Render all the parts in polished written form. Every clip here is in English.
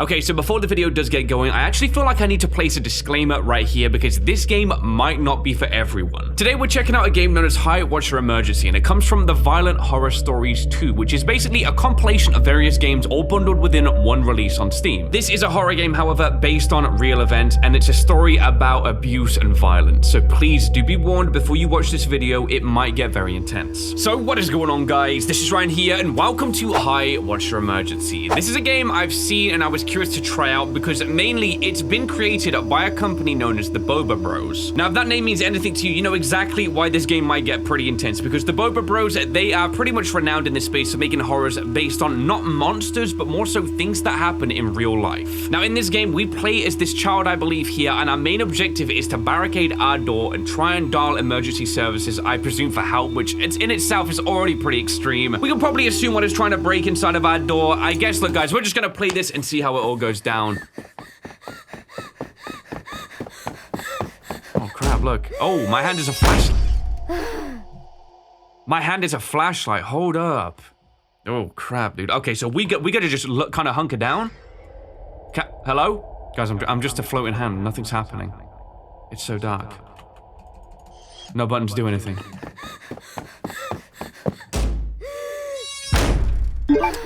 Okay, so before the video does get going, I actually feel like I need to place a disclaimer right here because this game might not be for everyone. Today we're checking out a game known as Hi, What's Your Emergency, and it comes from the Violent Horror Stories 2, which is basically a compilation of various games all bundled within one release on Steam. This is a horror game, however, based on real events, and it's a story about abuse and violence. So please do be warned before you watch this video, it might get very intense. So what is going on, guys? This is Ryan here, and welcome to Hi, What's Your Emergency. This is a game I've seen and I was curious to try out because mainly it's been created by a company known as the Boba Bros. Now, if that name means anything to you, you know exactly why this game might get pretty intense, because the Boba Bros, they are pretty much renowned in this space of making horrors based on not monsters, but more so things that happen in real life. Now, in this game, we play as this child, I believe here, and our main objective is to barricade our door and try and dial emergency services, I presume for help, which it's in itself is already pretty extreme. We can probably assume what is trying to break inside of our door. I guess, look, guys, we're just gonna play this and see how it all goes down. Oh crap, look. Oh, my hand is a flashlight. My hand is a flashlight. Hold up. Oh crap, dude. Okay, so we gotta just look, kind of hunker down. Hello? Guys, I'm just a floating hand. Nothing's happening. It's so dark. No buttons do anything.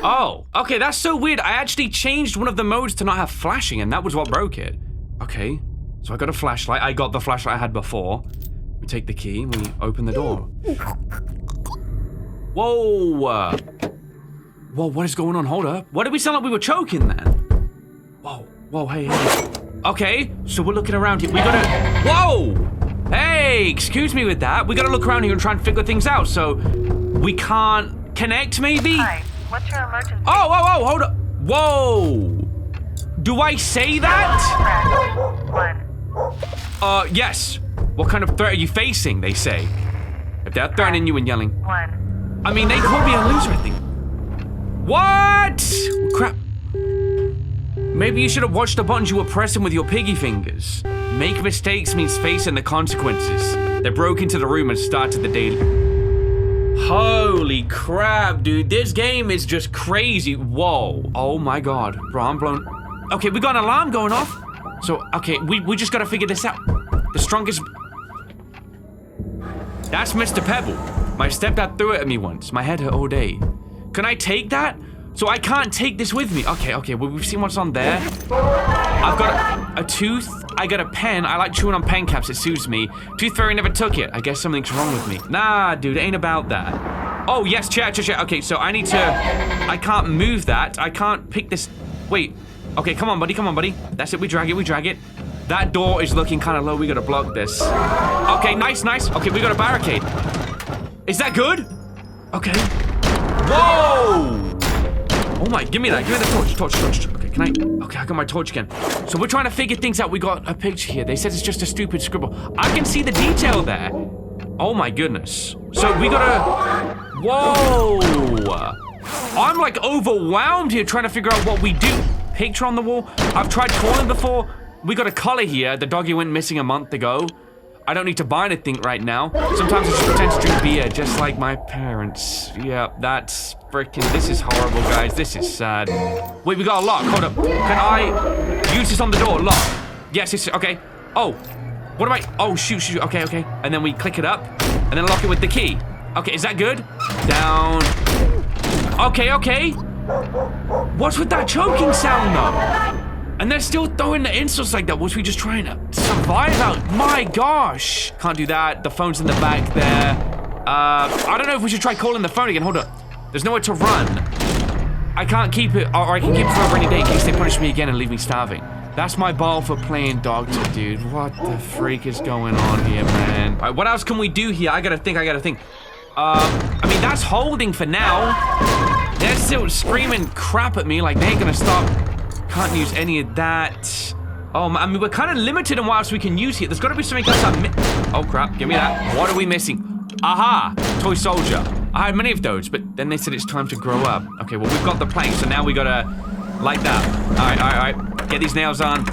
Oh, okay, that's so weird. I actually changed one of the modes to not have flashing, and that was what broke it. Okay, so I got a flashlight. I got the flashlight I had before. We take the key, and we open the door. Whoa! Whoa, what is going on? Hold up. Why did we sound like we were choking then? Whoa, hey. Okay, so we're looking around here. We gotta... Whoa! Hey, excuse me with that. We gotta look around here and try and figure things out, so we can't connect, maybe? Hi, what's your emergency? Oh, hold up. Whoa! Do I say that? One. Yes. What kind of threat are you facing, they say? If they're threatening you and yelling. One. I mean, they call me a loser, I think. What? Crap. Maybe you should have watched the buttons you were pressing with your piggy fingers. Make mistakes means facing the consequences. They broke into the room and started the daily. Holy crap, dude. This game is just crazy. Whoa. Oh my god. Bro, I'm blown. Okay, we got an alarm going off. So, okay, we just gotta figure this out. The strongest... That's Mr. Pebble. My stepdad threw it at me once. My head hurt all day. Can I take that? So I can't take this with me. Okay, well, we've seen what's on there. I've got a tooth. I got a pen. I like chewing on pen caps. It suits me. Tooth fairy never took it. I guess something's wrong with me. Nah, dude, it ain't about that. Oh, yes, chair. Okay, so I need to... I can't move that. I can't pick this... Wait. Okay, come on, buddy. That's it, we drag it. That door is looking kind of low. We gotta block this. Okay, nice. Okay, we got a barricade. Is that good? Okay. Whoa! Oh my, give me the torch. Okay, I got my torch again. So we're trying to figure things out. We got a picture here. They said it's just a stupid scribble. I can see the detail there. Oh my goodness. So we gotta... Whoa! I'm like overwhelmed here trying to figure out what we do. Picture on the wall. I've tried calling before. We got a collar here. The doggy went missing a month ago. I don't need to buy anything right now. Sometimes I just pretend to drink beer, just like my parents. Yeah, that's freaking... This is horrible, guys. This is sad. Wait, we got a lock. Hold up. Can I use this on the door? Lock. Yes, it's... Okay. Oh. What am I... Oh, shoot. Okay. And then we click it up, and then lock it with the key. Okay, is that good? Down. Okay. What's with that choking sound, though? And they're still throwing the insults like that. Was we just trying to survive out? My gosh. Can't do that. The phone's in the back there. I don't know if we should try calling the phone again. Hold up. There's nowhere to run. I can't keep it, or I can keep it for a rainy day in case they punish me again and leave me starving. That's my ball for playing doctor, dude. What the freak is going on here, man? All right, what else can we do here? I gotta think. I mean, that's holding for now. They're still screaming crap at me like they ain't gonna stop. Can't use any of that. Oh, I mean, we're kind of limited on what else we can use here. There's got to be something else oh, crap. Give me that. What are we missing? Aha! Toy soldier. I had many of those, but then they said it's time to grow up. Okay, well, we've got the plank, so now we gotta... Like that. All right. Get these nails on.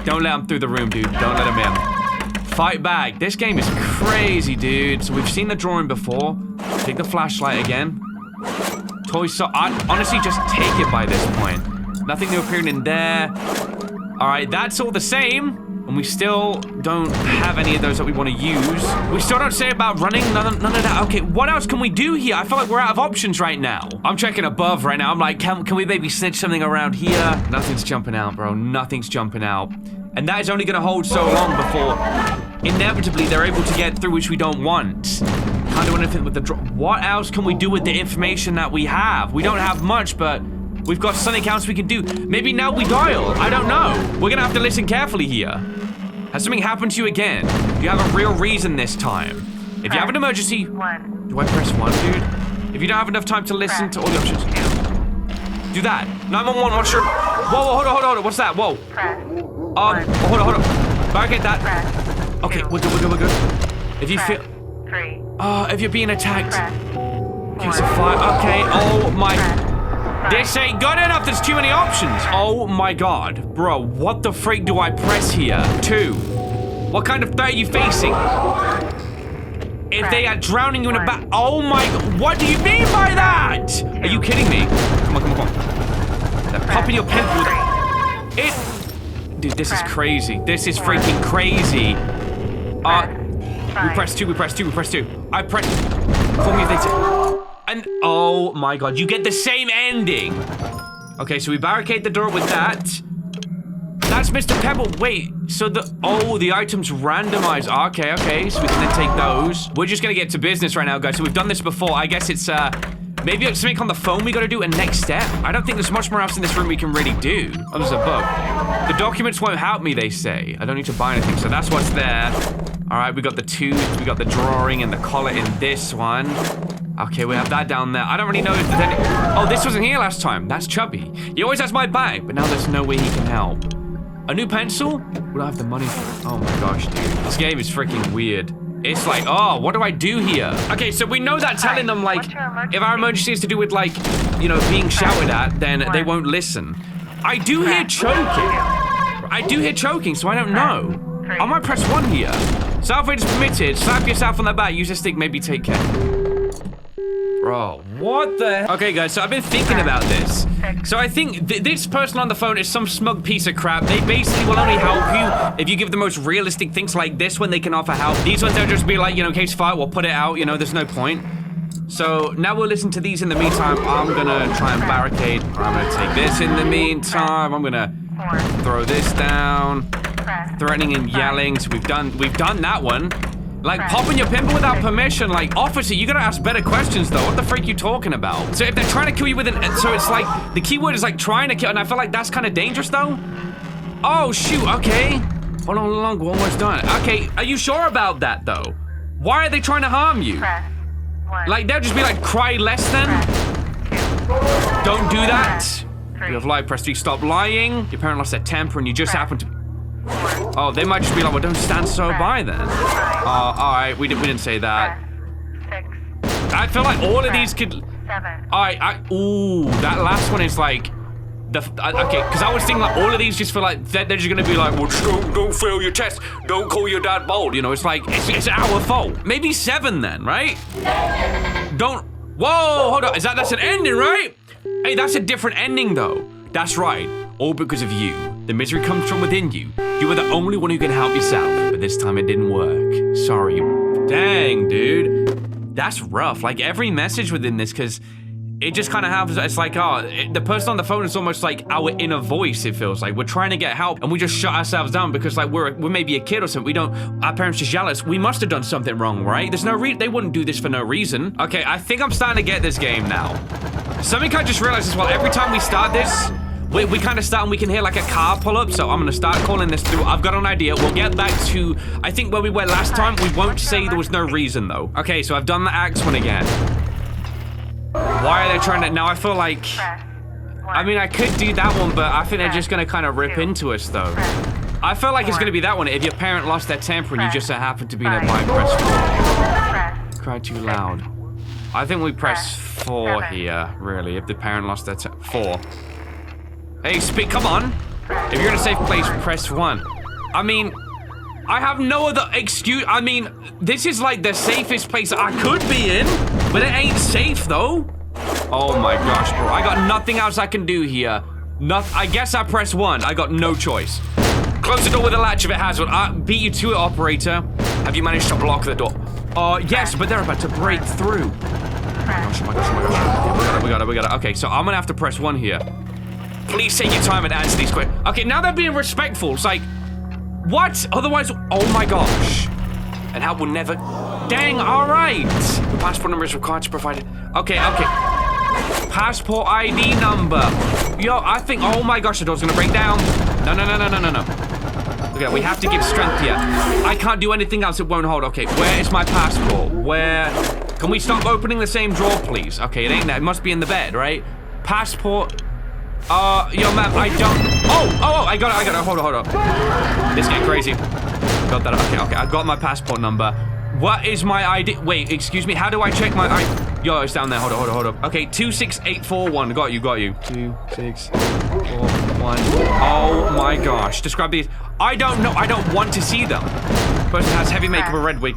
Don't let them through the room, dude. Don't let them in. Fight back. This game is crazy, dude. So we've seen the drawing before. Take the flashlight again. I'd honestly just take it by this point. Nothing new appearing in there. All right, that's all the same. And we still don't have any of those that we want to use. We still don't say about running, none of that. Okay, what else can we do here? I feel like we're out of options right now. I'm checking above right now. I'm like, can we maybe snitch something around here? Nothing's jumping out, bro. Nothing's jumping out. And that is only gonna hold so long before inevitably they're able to get through, which we don't want. Can't do anything with the drop. What else can we do with the information that we have? We don't have much, but we've got something else we can do. Maybe now we dial. I don't know. We're gonna have to listen carefully here. Has something happened to you again? Do you have a real reason this time? If you have an emergency, do I press 1, dude? If you don't have enough time to listen to all the options, do that. 911, what's your... Whoa, hold on. What's that? Whoa. Hold on. Barricade that. Okay, we're good. If you feel... if you're being attacked. Okay, so 5. Okay, oh my... This ain't good enough. There's too many options. Oh my god. Bro, what the freak do I press here? 2. What kind of threat are you facing? If they are drowning you in a bat. Oh my god. What do you mean by that? Are you kidding me? Come on. They're popping your pimple. Dude, this is crazy. This is freaking crazy. We press 2. I press... Call me if they say... And oh my god, you get the same ending. Okay, so we barricade the door with that. That's Mr. Pebble. Wait, so the items randomized. Okay, so we can then take those. We're just gonna get to business right now, guys. So we've done this before. I guess it's maybe it's something on the phone we gotta do a next step. I don't think there's much more else in this room we can really do. Oh, there's a book. The documents won't help me, they say. I don't need to buy anything, so that's what's there. All right, we got the tooth, we got the drawing and the collar in this one. Okay, we have that down there. I don't really know if there's any... Oh, this wasn't here last time. That's Chubby. He always has my bag, but now there's no way he can help. A new pencil? What do I have the money for? Oh my gosh, dude. This game is freaking weird. It's like, oh, what do I do here? Okay, so we know that telling them, like, if our emergency is to do with, like, you know, being shouted at, then they won't listen. I do hear choking. So I don't know. I might press 1 here. Self-aid is permitted. Slap yourself on the back. Use a stick. Maybe take care. Bro, what the... Okay, guys, so I've been thinking about this. So I think this person on the phone is some smug piece of crap. They basically will only help you if you give the most realistic things like this when they can offer help. These ones, they'll just be like, you know, in case fire, we'll put it out. You know, there's no point. So now we'll listen to these in the meantime. I'm gonna try and barricade. I'm gonna take this in the meantime. I'm gonna throw this down. Threatening and yelling. So we've done that one. Like, popping your pimple without permission, like, officer, you gotta ask better questions, though. What the freak are you talking about? So if they're trying to kill you with an... So it's like, the keyword is, like, trying to kill, and I feel like that's kind of dangerous, though. Oh, shoot, okay. Hold on, we're almost done. Okay, are you sure about that, though? Why are they trying to harm you? Like, they'll just be like, cry less then? Don't do that. You have lied, press 3, stop lying. Your parent lost their temper, and you just happen to... Oh, they might just be like, well, don't stand so by then. Alright, we didn't say that. I feel like all of these could... Alright, ooh, that last one is like... Okay, because I was thinking like all of these just feel like they're just gonna be like, well, don't fail your test, don't call your dad bold. You know, it's like, it's our fault. Maybe 7 then, right? Don't... Whoa, hold on, that's an ending, right? Hey, that's a different ending though. That's right, all because of you. The misery comes from within you. You are the only one who can help yourself, but this time it didn't work. Sorry. Dang, dude. That's rough. Like, every message within this, because it just kind of happens. It's like, the person on the phone is almost like our inner voice, it feels like. We're trying to get help, and we just shut ourselves down because, like, we're maybe a kid or something. Our parents just yell at us. We must have done something wrong, right? There's no reason. They wouldn't do this for no reason. Okay, I think I'm starting to get this game now. Something I just realized as well, every time we start this, we kind of start and we can hear like a car pull up, so I'm gonna start calling this through. I've got an idea. We'll get back to, I think, where we were last time. We won't say there was no reason, though. Okay, so I've done the axe one again. Why are they trying to... Now, I feel like... I mean, I could do that one, but I think they're just gonna kind of rip into us, though. I feel like it's gonna be that one. If your parent lost their temper and you just so happen to be nearby, press 4. Cry too loud. I think we press 4 here, really. If the parent lost their temper. 4. Hey, come on. If you're in a safe place, press 1. I mean, I have no other excuse. I mean, this is like the safest place I could be in, but it ain't safe though. Oh my gosh, bro. I got nothing else I can do here. I guess I press 1. I got no choice. Close the door with a latch if it has one. Beat you to it, operator. Have you managed to block the door? Yes, but they're about to break through. Oh my gosh. We got it. Okay, so I'm gonna have to press 1 here. Please take your time and answer these quick. Okay, now they're being respectful. It's like, what? Otherwise, oh my gosh. And help will never. Dang, all right. The passport number is required to provide it. Okay. Passport ID number. Yo, I think, oh my gosh, the door's gonna break down. No. Okay, we have to give strength here. I can't do anything else, it won't hold. Okay, where is my passport? Where? Can we stop opening the same drawer, please? Okay, it ain't that. It must be in the bed, right? Passport. Yo, ma'am, I don't. Oh, I got it. Hold on. This is getting crazy. Got that. Okay. I got my passport number. What is my ID? Wait, excuse me. How do I check my ID? Yo, it's down there. Hold on. Okay, 26841. Got you. 26841. Oh my gosh. Describe these. I don't know. I don't want to see them. Person has heavy makeup, a red wig.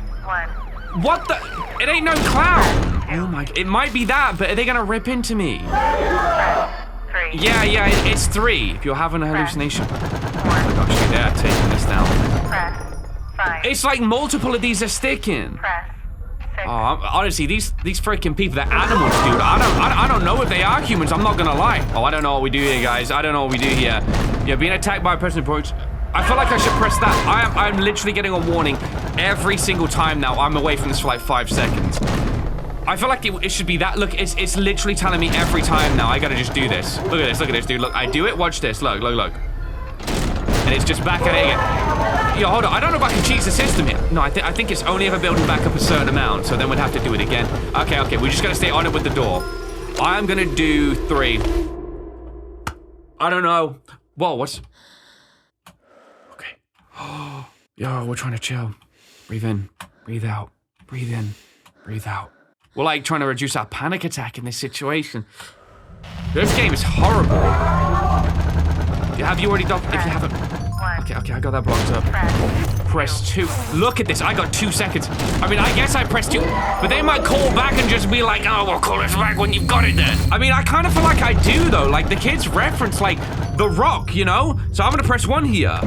What the? It ain't no clown. Oh my. It might be that, but are they gonna rip into me? Yeah, it's 3. If you're having a hallucination. Oh my gosh, yeah, taking this down. It's like multiple of these are sticking. Oh, honestly, these freaking people, they're animals, dude. I don't know if they are humans. I'm not gonna lie. Oh, I don't know what we do here, guys. I don't know what we do here. Yeah, being attacked by a person approach. I feel like I should press that. I'm literally getting a warning every single time now. I'm away from this for like 5 seconds. I feel like it should be that. Look, it's literally telling me every time now. I gotta just do this. Look at this, dude. Look, I do it. Watch this. Look. And it's just back at it again. Yo, hold on. I don't know if I can cheat the system here. No, I think it's only ever building back up a certain amount, so then we'd have to do it again. Okay. We're just gonna stay on it with the door. I'm gonna do 3. I don't know. Whoa, what's... Okay. Yo, we're trying to chill. Breathe in. Breathe out. Breathe in. Breathe out. We're like trying to reduce our panic attack in this situation. This game is horrible. Have you already done? If you haven't. Okay, I got that blocked up. Press 2. Look at this. I got 2 seconds. I mean, I guess I pressed 2, but they might call back and just be like, oh, we'll call us back when you've got it then. I mean, I kind of feel like I do though. Like the kids reference like The Rock, you know? So I'm gonna press 1 here.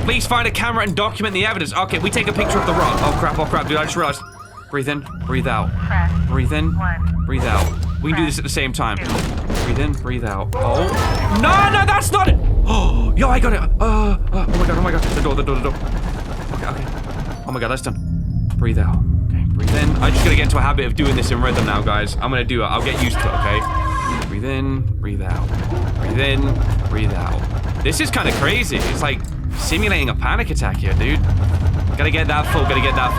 Please find a camera and document the evidence. Okay, we take a picture of The Rock. Oh crap, dude, I just realized. Breathe in, breathe out. Breathe in, breathe out. We can do this at the same time. Breathe in, breathe out. Oh. No, that's not it. Oh, yo, I got it. Oh my god. The door. Okay. Oh my god, that's done. Breathe out. Okay, breathe in. I just gotta get into a habit of doing this in rhythm now, guys. I'm gonna do it. I'll get used to it, okay? Breathe in, breathe out. Breathe in, breathe out. This is kind of crazy. It's like simulating a panic attack here, dude. Gotta get that full,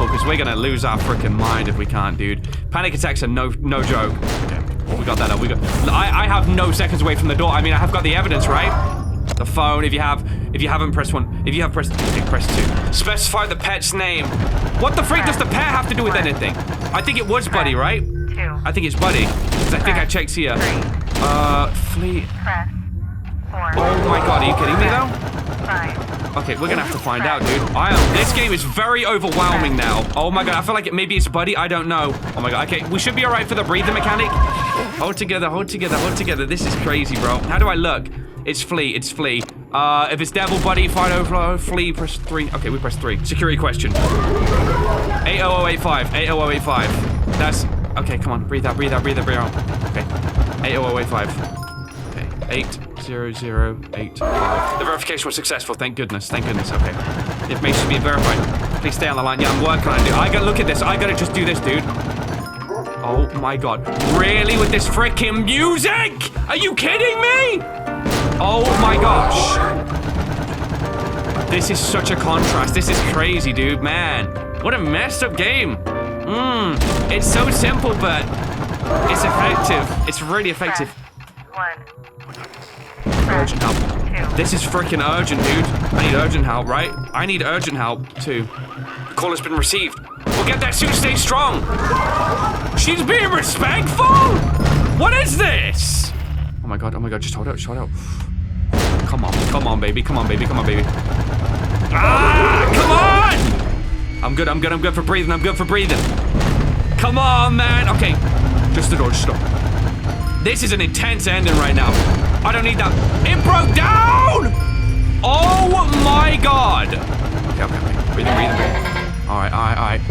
because we're gonna lose our freaking mind if we can't, dude. Panic attacks are no joke. Okay, we got that up. I have no seconds away from the door. I mean, I have got the evidence, right? The phone, if you haven't pressed 1. If you have pressed, okay, press 2. Specify the pet's name. What the freak does the pet have to do with anything? I think it was Buddy, right? 2. I think it's Buddy, because I think I checked here. Fleet. Oh my god, are you kidding me though? 5. Okay, we're gonna have to find out, dude. This game is very overwhelming now. Oh my god, I feel like maybe it's Buddy, I don't know. Oh my god, okay, we should be alright for the breathing mechanic. Hold together. This is crazy, bro. How do I look? It's Flea. If it's Devil, Buddy, Fight Overflow, Flea, press 3. Okay, we press 3. Security question. 80085. That's... Okay, come on, breathe out. Okay, 80085. 80085. The verification was successful. Thank goodness. Okay. The information is being verified. Please stay on the line. Yeah, I'm working on it. I gotta look at this. I gotta just do this, dude. Oh my god. Really? With this freaking music? Are you kidding me? Oh my gosh. This is such a contrast. This is crazy, dude. Man. What a messed up game. It's so simple, but it's effective. It's really effective. 1. Urgent help. This is freaking urgent, dude. I need urgent help, right? I need urgent help, too. The call has been received. We'll get that soon. Stay strong. She's being respectful? What is this? Oh my god, just hold out. Come on, baby. Ah, come on! I'm good for breathing. Come on, man. Okay, just the door. This is an intense ending right now. I don't need that. It broke down! Oh my god! Okay. Breathe in. Alright.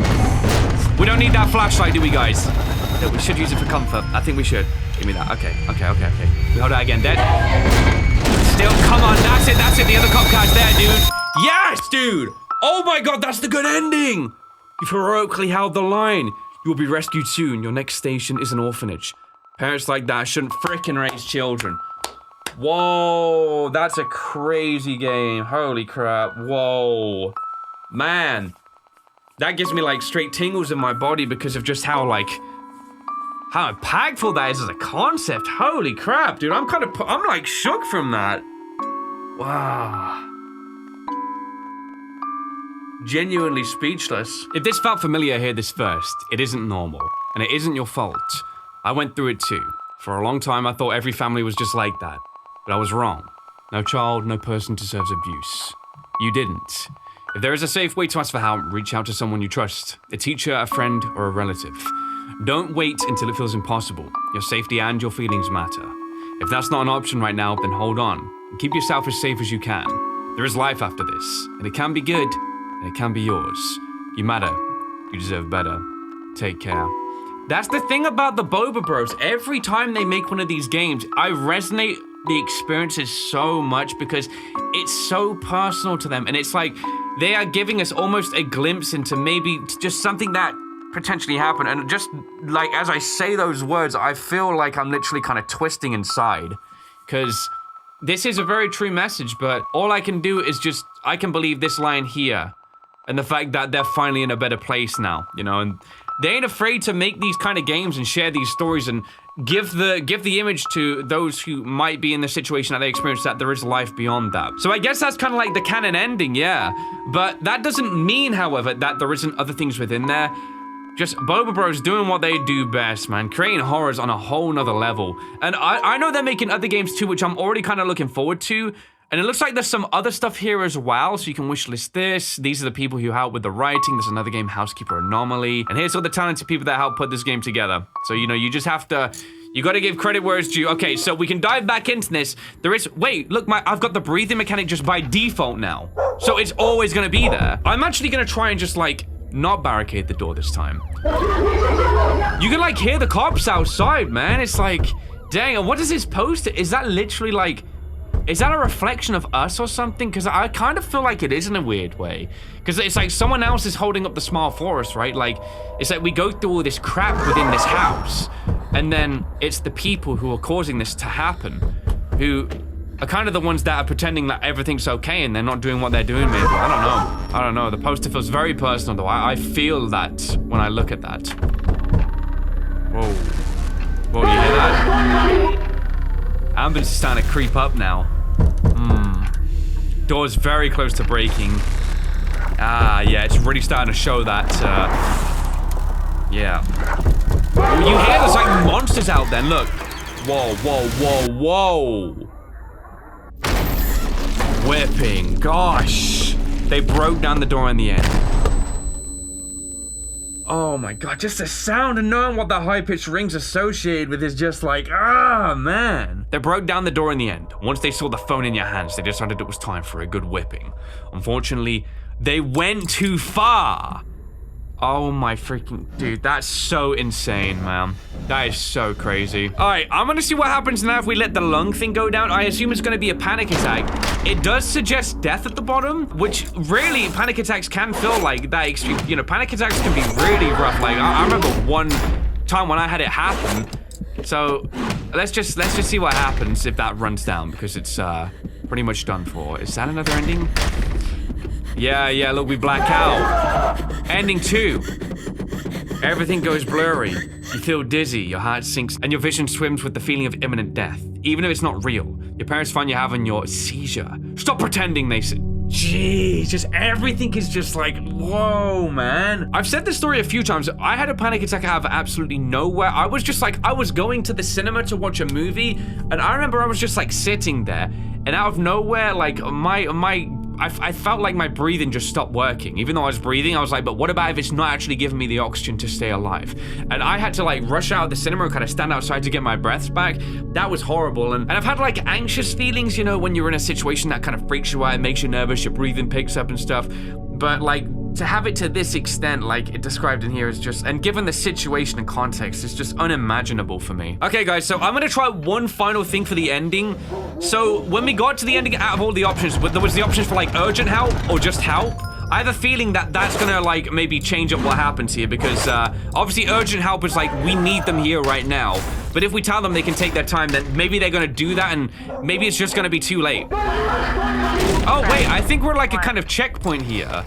We don't need that flashlight, do we, guys? No, we should use it for comfort. I think we should. Give me that. Okay. We hold that again. Dead. Still, come on. That's it. The other cop car's there, dude. Yes, dude. Oh my god, that's the good ending. You've heroically held the line. You will be rescued soon. Your next station is an orphanage. Parents like that shouldn't frickin' raise children. Whoa, that's a crazy game. Holy crap. Whoa. Man. That gives me like straight tingles in my body because of just how impactful that is as a concept. Holy crap, dude. I'm like shook from that. Wow. Genuinely speechless. If this felt familiar, hear this first. It isn't normal, and it isn't your fault. I went through it too. For a long time, I thought every family was just like that. But I was wrong. No child, no person deserves abuse. You didn't. If there is a safe way to ask for help, reach out to someone you trust. A teacher, a friend, or a relative. Don't wait until it feels impossible. Your safety and your feelings matter. If that's not an option right now, then hold on. And keep yourself as safe as you can. There is life after this, and it can be good, and it can be yours. You matter. You deserve better. Take care. That's the thing about the Boba Bros. Every time they make one of these games, I resonate the experiences so much because it's so personal to them, and it's like they are giving us almost a glimpse into maybe just something that potentially happened. And just like as I say those words, I feel like I'm literally kind of twisting inside because this is a very true message, but all I can do is just I can believe this line here and the fact that they're finally in a better place now, you know, and they ain't afraid to make these kind of games and share these stories and give the image to those who might be in the situation that they experience, that there is life beyond that. So I guess that's kind of like the canon ending, yeah. But that doesn't mean, however, that there isn't other things within there. Just Boba Bros doing what they do best, man. Creating horrors on a whole nother level. And I know they're making other games too, which I'm already kind of looking forward to. And it looks like there's some other stuff here as well, so you can wishlist this. These are the people who helped with the writing. There's another game, Housekeeper Anomaly. And here's all the talented people that helped put this game together. So, you know, you just have to, you gotta give credit where it's due. Okay, so we can dive back into this. There is, wait, look, I've got the breathing mechanic just by default now. So it's always gonna be there. I'm actually gonna try and just like, not barricade the door this time. You can like hear the cops outside, man. It's like, dang, and what is this poster? Is that literally like, is that a reflection of us or something? Because I kind of feel like it is in a weird way. Because it's like someone else is holding up the small forest, right? Like, it's like we go through all this crap within this house, and then it's the people who are causing this to happen, who are kind of the ones that are pretending that everything's okay and they're not doing what they're doing, maybe. I don't know. The poster feels very personal, though. I feel that when I look at that. Whoa. Whoa, you hear that? Ambulance is starting to creep up now. Door's very close to breaking. Ah, yeah, it's really starting to show that, yeah. Well, you hear there's like monsters out there, look. Whoa, whoa, whoa, whoa. Whipping, gosh. They broke down the door in the end. Oh my god, just the sound and knowing what the high-pitched ring's associated with is just like, ah, man. They broke down the door in the end. Once they saw the phone in your hands, they decided it was time for a good whipping. Unfortunately, they went too far. Oh my freaking, dude, that's so insane, man. That is so crazy. All right, I'm gonna see what happens now if we let the lung thing go down. I assume it's gonna be a panic attack. It does suggest death at the bottom, which really, panic attacks can feel like that extreme. You know, panic attacks can be really rough. Like, I remember one time when I had it happen. So let's just see what happens if that runs down, because it's pretty much done for. Is that another ending? Yeah, look, we black out. Ending 2. Everything goes blurry. You feel dizzy, your heart sinks, and your vision swims with the feeling of imminent death. Even if it's not real, your parents find you having your seizure. Stop pretending, they say. Jeez, just everything is just like, whoa, man. I've said this story a few times. I had a panic attack out of absolutely nowhere. I was just like, I was going to the cinema to watch a movie, and I remember I was just like sitting there, and out of nowhere, like my I felt like my breathing just stopped working. Even though I was breathing, I was like, but what about if it's not actually giving me the oxygen to stay alive? And I had to like rush out of the cinema and kind of stand outside to get my breaths back. That was horrible. And I've had like anxious feelings, you know, when you're in a situation that kind of freaks you out, it makes you nervous, your breathing picks up and stuff. But like, to have it to this extent, like it described in here, is just, and given the situation and context, it's just unimaginable for me. Okay, guys, so I'm gonna try one final thing for the ending. So when we got to the ending, out of all the options, there was the options for like urgent help or just help. I have a feeling that that's gonna like maybe change up what happens here, because obviously urgent help is like, we need them here right now. But if we tell them they can take their time, then maybe they're gonna do that, and maybe it's just gonna be too late. Oh wait, I think we're like a kind of checkpoint here.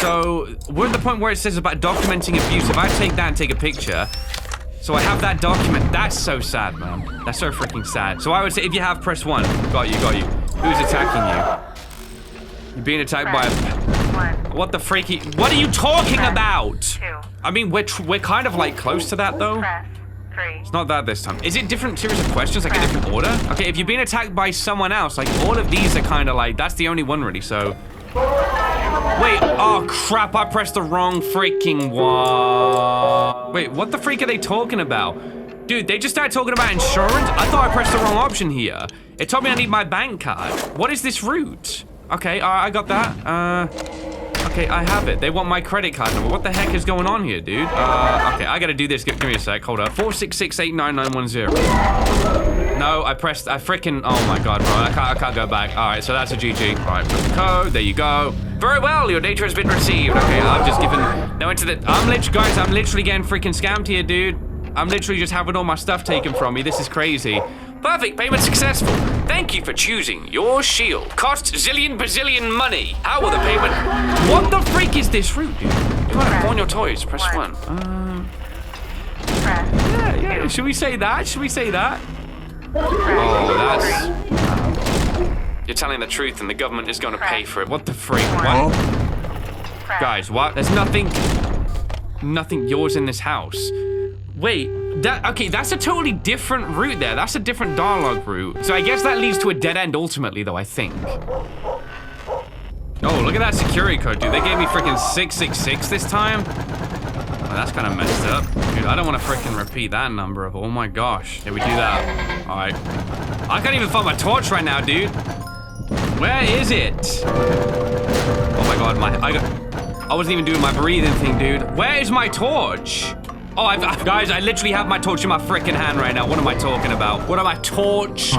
So we're at the point where it says about documenting abuse. If I take that and take a picture, so I have that document. That's so sad, man. That's so freaking sad. So I would say if you have, press 1. Got you, got you. Who's attacking you? You're being attacked by a... What the freaky... What are you talking about? I mean, we're kind of like close to that though. It's not that this time. Is it different series of questions, like a different order? Okay, if you're being attacked by someone else, like all of these are kind of like, that's the only one really, so... Wait, oh crap, I pressed the wrong freaking one. Wait, what the freak are they talking about? Dude, they just started talking about insurance? I thought I pressed the wrong option here. It told me I need my bank card. What is this route? Okay, I got that. Okay, I have it. They want my credit card number. What the heck is going on here, dude? Okay, I gotta do this. Give me a sec, hold up. 466899910. No, I freaking, oh my god, bro. I can't go back. All right, so that's a GG. All right, put the code, there you go. Very well, your data has been received. Okay, I've just given, no into the, I'm literally getting freaking scammed here, dude. I'm literally just having all my stuff taken from me. This is crazy. Perfect, payment successful. Thank you for choosing your shield. Cost zillion bazillion money. How will the payment, what the freak is this route, dude? You want to pawn your toys, press 1. Yeah, should we say that? Should we say that? Oh, that's... You're telling the truth and the government is going to pay for it. What the freak? What? Guys, what? There's nothing yours in this house. Wait, okay, that's a totally different route there. That's a different dialogue route. So I guess that leads to a dead end ultimately, though, I think. Oh, look at that security code, dude. They gave me freaking 666 this time. Oh, that's kind of messed up. Dude, I don't want to freaking repeat that number. Oh my gosh. Yeah, we do that. All right. I can't even find my torch right now, dude. Where is it? Oh my god, I wasn't even doing my breathing thing, dude. Where is my torch? Oh, guys, I literally have my torch in my freaking hand right now. What am I talking about? What am I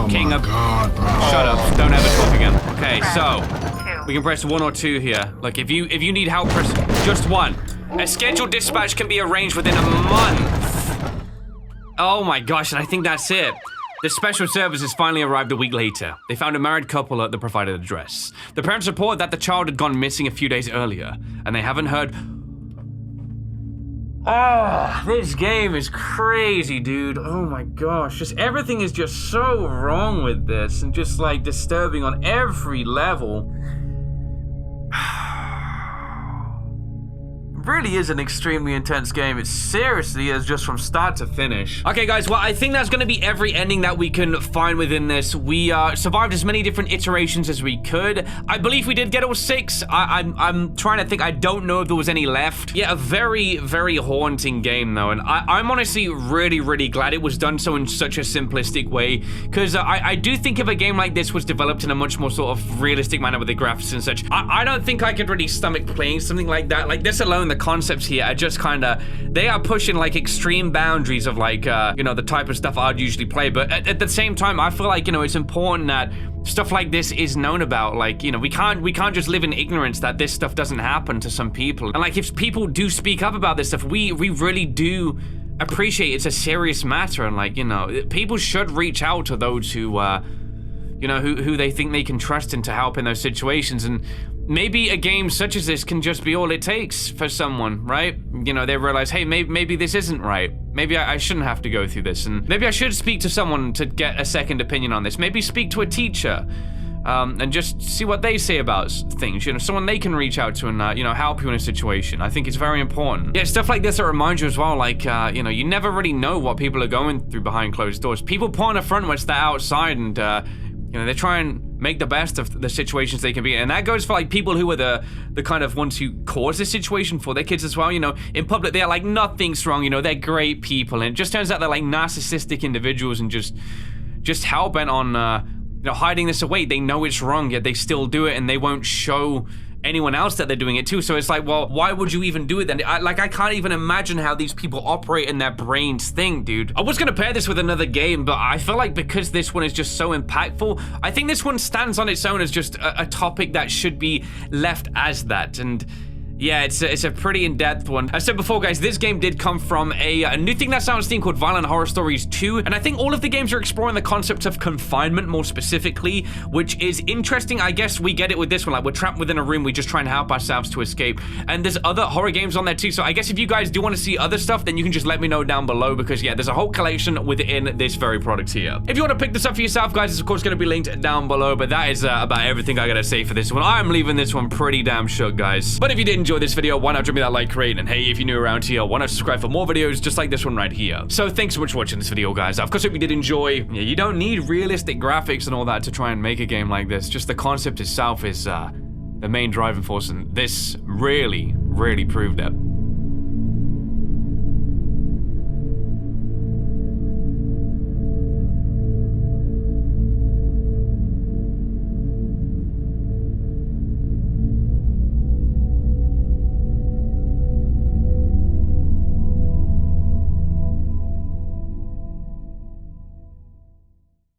king of? God, bro. Shut up. Don't ever talk again. Okay, so we can press 1 or 2 here. Look, if you need help, press just 1. A scheduled dispatch can be arranged within a month. Oh my gosh, and I think that's it. The special services finally arrived a week later. They found a married couple at the provided address. The parents report that the child had gone missing a few days earlier, and they haven't heard... Oh, this game is crazy, dude. Oh my gosh, just everything is just so wrong with this, and just like disturbing on every level. Really is an extremely intense game. It seriously is, just from start to finish. Okay, guys, well, I think that's gonna be every ending that we can find within this. We survived as many different iterations as we could. I believe we did get all 6. I'm trying to think. I don't know if there was any left. Yeah, a very, very haunting game, though, and I'm honestly really, really glad it was done so in such a simplistic way, because I do think if a game like this was developed in a much more sort of realistic manner with the graphics and such, I don't think I could really stomach playing something like that. Like, this alone, the concepts here are just kind of, they are pushing like extreme boundaries of like, you know, the type of stuff I'd usually play. But at the same time, I feel like, you know, it's important that stuff like this is known about. Like, you know, we can't just live in ignorance that this stuff doesn't happen to some people. And like, if people do speak up about this stuff, we really do appreciate it's a serious matter. And like, you know, people should reach out to those who, you know, who they think they can trust in to help in those situations. And maybe a game such as this can just be all it takes for someone, right? You know, they realize, hey, maybe this isn't right. Maybe I shouldn't have to go through this, and maybe I should speak to someone to get a second opinion on this. Maybe speak to a teacher, and just see what they say about things. You know, someone they can reach out to and, you know, help you in a situation. I think it's very important. Yeah, stuff like this that reminds you as well, like, you know, you never really know what people are going through behind closed doors. People put on a front when they're outside and, you know, they try and make the best of the situations they can be in. And that goes for like people who are the kind of ones who cause this situation for their kids as well. You know, in public they're like nothing's wrong, you know, they're great people, and it just turns out they're like narcissistic individuals and just hell-bent on you know, hiding this away. They know it's wrong, yet they still do it, and they won't show anyone else that they're doing it too. So it's like, well, why would you even do it then? I can't even imagine how these people operate and their brains think, dude. I was gonna pair this with another game, but I feel like because this one is just so impactful, I think this one stands on its own as just a topic that should be left as that. And yeah, it's a pretty in-depth one. As I said before, guys, this game did come from a new thing that's out on Steam called Violent Horror Stories 2, and I think all of the games are exploring the concept of confinement more specifically, which is interesting. I guess we get it with this one, like we're trapped within a room, we just try and help ourselves to escape. And there's other horror games on there too, so I guess if you guys do want to see other stuff, then you can just let me know down below, because yeah, there's a whole collection within this very product here. If you want to pick this up for yourself, guys, it's of course going to be linked down below, but that is about everything I gotta say for this one. I'm leaving this one pretty damn shook, guys. But if you did enjoy this video, why not drop me that like rate, and hey, if you're new around here, why not subscribe for more videos just like this one right here. So thanks so much for watching this video, guys. Of course, if you did enjoy, yeah, you don't need realistic graphics and all that to try and make a game like this. Just the concept itself is the main driving force, and this really proved it.